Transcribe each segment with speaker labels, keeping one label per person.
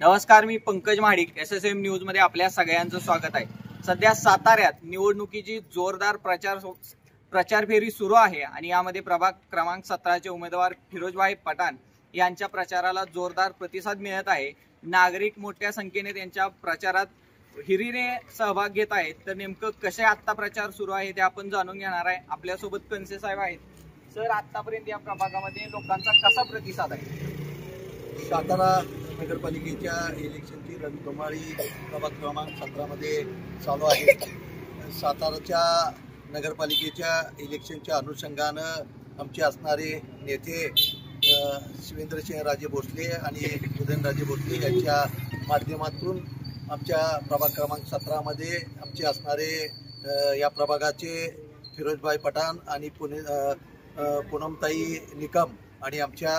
Speaker 1: नमस्कार, मी Pankaj Mahadik, SSM news मध्ये आपल्या सगळ्यांचं स्वागत आहे। सध्या साताऱ्यात निवडणुकीची जोरदार प्रचार फेरी सुरू आहे आणि यामध्ये प्रभाग क्रमांक 17 चे उमेदवार फिरोजभाई पठाण यांच्या प्रचाराला जोरदार प्रतिसाद मिळत आहे। नागरिक मोठ्या संख्येने त्यांच्या प्रचारात हिरीने सहभाग घेत आहेत। तर नेमकं कसे आता प्रचार सुरू आहे ते आपण जाणून घेणार आहे। आपल्यासोबत कनसे साहेब आहेत। सर, आतापर्यंत या प्रभागामध्ये लोकांचा कसा प्रतिसाद आहे?
Speaker 2: सातारा नगरपालिकेच्या इलेक्शनची रणधुमाळी प्रभाग क्रमांक 17 मध्ये चालू आहे। साताराच्या नगरपालिकेच्या इलेक्शनच्या अनुषंगानं आमचे असणारे नेते शिवेंद्रसिंहराजे भोसले आणि उदयनराजे भोसले यांच्या माध्यमातून आमच्या प्रभाग क्रमांक 17 मध्ये आमचे असणारे या प्रभागाचे फिरोजभाई पठाण आणि पूनमताई निकम आणि आमच्या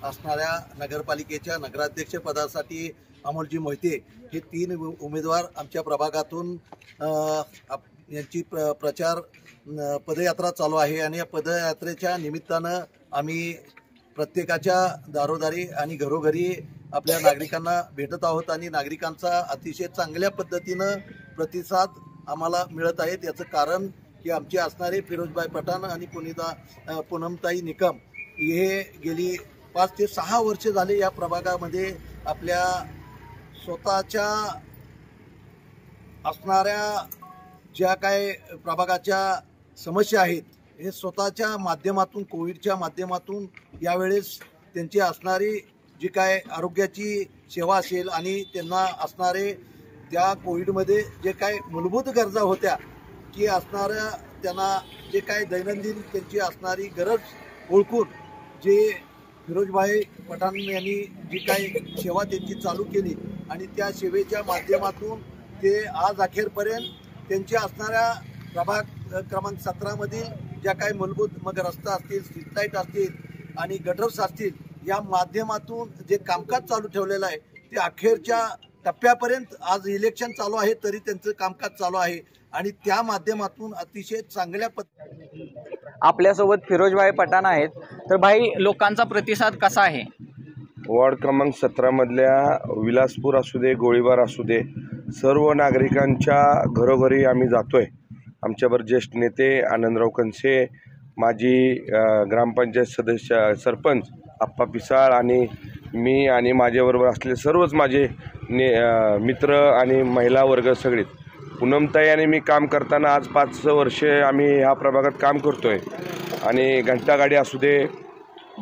Speaker 2: असणाऱ्या नगरपालिकेच्या नगराध्यक्ष पदासाठी अमोलजी मोहिते हे 3 उमेदवार आमच्या प्रभागातून यांची प्रचार पदयात्रा चालू आहे। आणि या पदयात्रेच्या निमित्तानं आम्ही प्रत्येकाच्या दारोदारी आणि घरोघरी आपल्या नागरिकांना भेटत आहोत आणि नागरिकांचा अतिशय चांगल्या पद्धतीनं प्रतिसाद आम्हाला मिळत आहे। याचं कारण की आमचे असणारे फिरोजभाई पठाण आणि पूनमताई निकम हे गेली 5 ते 6 वर्ष झाले या प्रभागामध्ये आपल्या स्वतःच्या असणाऱ्या ज्या काय प्रभागाच्या समस्या आहेत हे स्वतःच्या माध्यमातून कोविडच्या माध्यमातून यावेळेस त्यांची असणारी जी काय आरोग्याची सेवा असेल आणि त्यांना असणारे त्या कोविडमध्ये जे काय मूलभूत गरजा होत्या की असणाऱ्या त्यांना जे काय दैनंदिन त्यांची असणारी गरज ओळखून जे फिरोजभाई पठाण यांनी जी काही सेवा त्यांची चालू केली आणि त्या सेवेच्या माध्यमातून ते आज अखेरपर्यंत त्यांच्या असणाऱ्या प्रभाग क्रमांक 17 मधील ज्या काही मूलभूत मग रस्ता असतील, स्ट्रीट लाईट असतील आणि गटर्स असतील या माध्यमातून जे कामकाज चालू ठेवलेलं आहे ते अखेरच्या टप्प्यापर्यंत आज इलेक्शन चालू आहे तरी त्यांचं कामकाज चालू आहे आणि त्या माध्यमातून अतिशय चांगल्या
Speaker 1: आपल्यासोबत फिरोजभाई पठाण आहेत। तर भाई, लोकांचा प्रतिसाद कसा आहे?
Speaker 3: वार्ड क्रमांक 17 मधल्या विलासपूर असू दे, गोळीबार असू दे, सर्व नागरिकांच्या घरोघरी आम्ही जातोय। आमच्यावर ज्येष्ठ नेते आनंदराव कनसे, माजी ग्रामपंचायत सदस्य सरपंच आप्पा पिसाळ आणि मी आणि माझ्याबरोबर असलेले सर्वच माझे मित्र आणि महिला वर्ग सगळेच। पूनमताई आणि मी काम करताना आज 5 वर्षे आम्ही ह्या प्रभागात काम करतोय आणि घंटागाडी असू दे,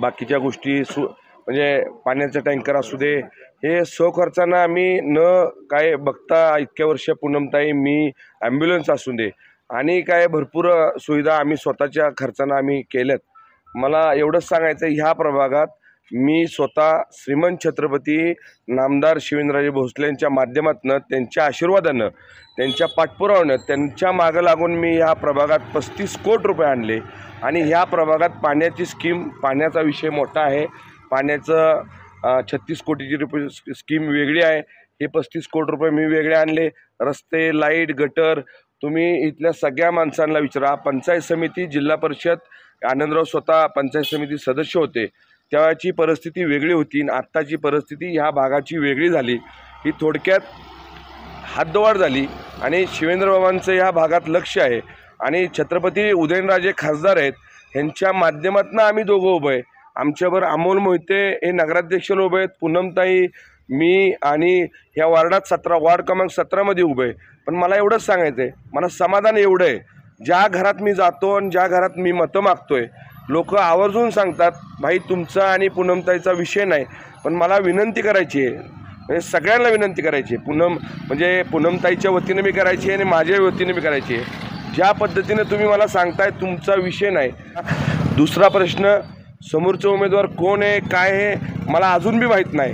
Speaker 3: बाकीच्या गोष्टी म्हणजे पाण्याचा टँकर असू दे, हे स्वखर्चानं आम्ही न काय बघता इतक्या वर्ष पूनमताई, मी, ॲम्ब्युलन्स असू दे आणि काय भरपूर सुविधा आम्ही स्वतःच्या खर्चानं आम्ही केल्यात। मला एवढंच सांगायचं, ह्या प्रभागात मी स्वतः श्रीमंत छत्रपती नामदार शिवेंद्रराजे भोसले यांच्या माध्यमातून, त्यांच्या आशीर्वादानं, त्यांच्या पाठपुराव्यानं, त्यांच्या मागं लागून मी ह्या प्रभागात 35 कोटी रुपये आणले आणि ह्या प्रभागात पाण्याची स्कीम, पाण्याचा विषय मोठा आहे, पाण्याचं 36 कोटीची रुपये स्कीम वेगळी आहे, हे 35 कोटी रुपये मी वेगळे आणले। रस्ते, लाईट, गटर तुम्ही इथल्या सगळ्या माणसांना विचारा। पंचायत समिती, जिल्हा परिषद, आनंदराव स्वतः पंचायत समिती सदस्य होते, त्यावेळची परिस्थिती वेगळी होती आणि आत्ताची परिस्थिती ह्या भागाची वेगळी झाली। ही थोडक्यात हद्दवाढ झाली आणि शिवेंद्रबाबांचं ह्या भागात लक्ष आहे आणि छत्रपती उदयनराजे खासदार आहेत, ह्यांच्या माध्यमातून आम्ही दोघं उभं आहे। आमच्यावर अमोल मोहिते हे नगराध्यक्ष उभे आहेत, पूनमताई, मी आणि ह्या वार्डात वार्ड क्रमांक 17 मध्ये उभे आहे। पण मला एवढंच सांगायचं आहे, मला समाधान एवढं आहे, ज्या घरात मी जातो आणि ज्या घरात मी मतं मागतोय लोक आवर्जून सांगतात, भाई तुमचा आणि पूनमताईचा विषय नाही, पण मला विनंती करायची आहे, म्हणजे सगळ्यांना विनंती करायची आहे, म्हणजे पूनमताईच्या वतीने मी करायची आहे आणि माझ्या वतीने मी करायची आहे। ज्या पद्धतीने तुम्ही मला सांगताय तुमचा विषय नाही। दुसरा प्रश्न, समोरचा उमेदवार कोण आहे, काय आहे, मला अजून बी माहीत नाही।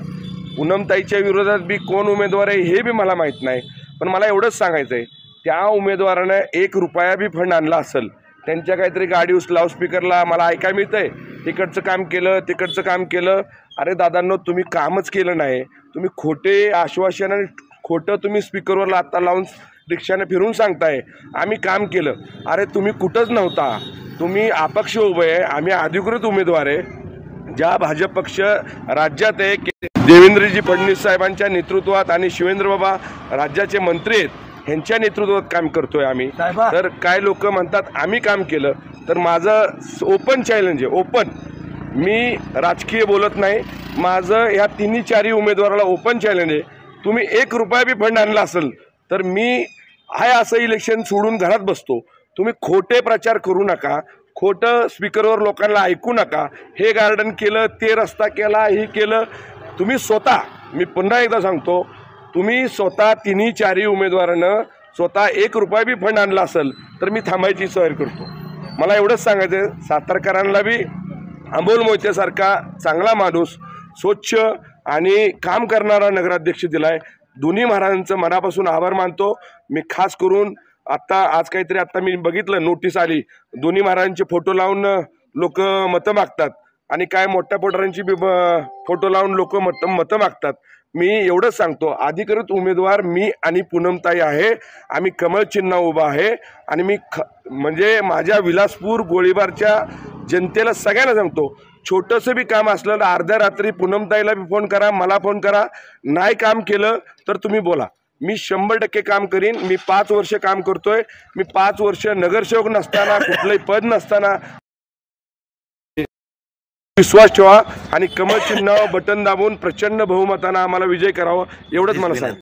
Speaker 3: पूनमताईच्या विरोधात बी कोण उमेदवार आहे हे बी मला माहीत नाही। पण मला एवढंच सांगायचं आहे, त्या उमेदवारानं 1 रुपया बी फंड आणला असेल, त्यांच्या काहीतरी गाडी लाऊडस्पीकरला मला ऐकायला मिळतं आहे, तिकडचं काम केलं, तिकडचं काम केलं। अरे दादांनो, तुम्ही कामच केलं नाही, तुम्ही खोटे आश्वासन आणि खोटं तुम्ही स्पीकरवर आता लावून रिक्षाने फिरून सांगताय आम्ही काम केलं। अरे तुम्ही कुठंच नव्हता, तुम्ही अपक्ष उभे आहे, आम्ही अधिकृत उमेदवार आहे। ज्या भाजप पक्ष राज्यात आहे देवेंद्रजी फडणवीस साहेबांच्या नेतृत्वात आणि शिवेंद्रबाबा राज्याचे मंत्री आहेत ह्यांच्या नेतृत्वात काम करतोय आम्ही. तर काय लोक म्हणतात आम्ही काम केलं, तर माझं ओपन चॅलेंज आहे. ओपन, मी राजकीय बोलत नाही. माझं ह्या तिन्ही चारही उमेदवाराला ओपन चॅलेंज आहे. तुम्ही 1 रुपया बी फंड आणला असेल तर मी आहे असं इलेक्शन सोडून घरात बसतो. तुम्ही खोटे प्रचार करू नका, खोटं स्पीकरवर लोकांना ऐकू नका. हे गार्डन केलं, ते रस्ता केला, हे केलं. तुम्ही स्वतः, मी पुन्हा एकदा सांगतो, तुम्ही स्वतः तिन्ही चारही उमेदवारानं स्वतः 1 रुपया बी फंड आणला असेल तर मी थांबायची सोय करतो. मला एवढंच सांगायचं, सातारकरांना बी अमोल मोहितेसारखा चांगला माणूस, स्वच्छ आणि काम करणारा नगराध्यक्ष दिलाय. दोन्ही महाराजांचं मनापासून आभार मानतो मी. खास करून आज काहीतरी मी बघितलं, नोटीस आली, दोन्ही महाराजांचे फोटो लावून लोक मतं मागतात आणि काय मोठ्या पोटारांची फोटो लावून लोक मतं मागतात. मी एवढंच सांगतो, अधिकृत उमेदवार मी आणि पूनमताई आहे. आम्ही कमळ चिन्ह उभा आहे आणि मी म्हणजे माझ्या विलासपूर गोळीबारच्या जनतेला सगळ्यांना सांगतो, छोटंसं बी काम असलं तर अर्ध्या रात्री पूनमताईला बी फोन करा, मला फोन करा. नाही काम केलं तर तुम्ही बोला, मी 100% काम करीन. मी 5 वर्ष काम करतोय. मी 5 वर्ष नगरसेवक नसताना, कुठलंही पद नसताना विश्वास ठेवा आणि कमळ चिन्ह बटन दाबून प्रचंड बहुमतानं आम्हाला विजय करावा, एवढंच मला सांग.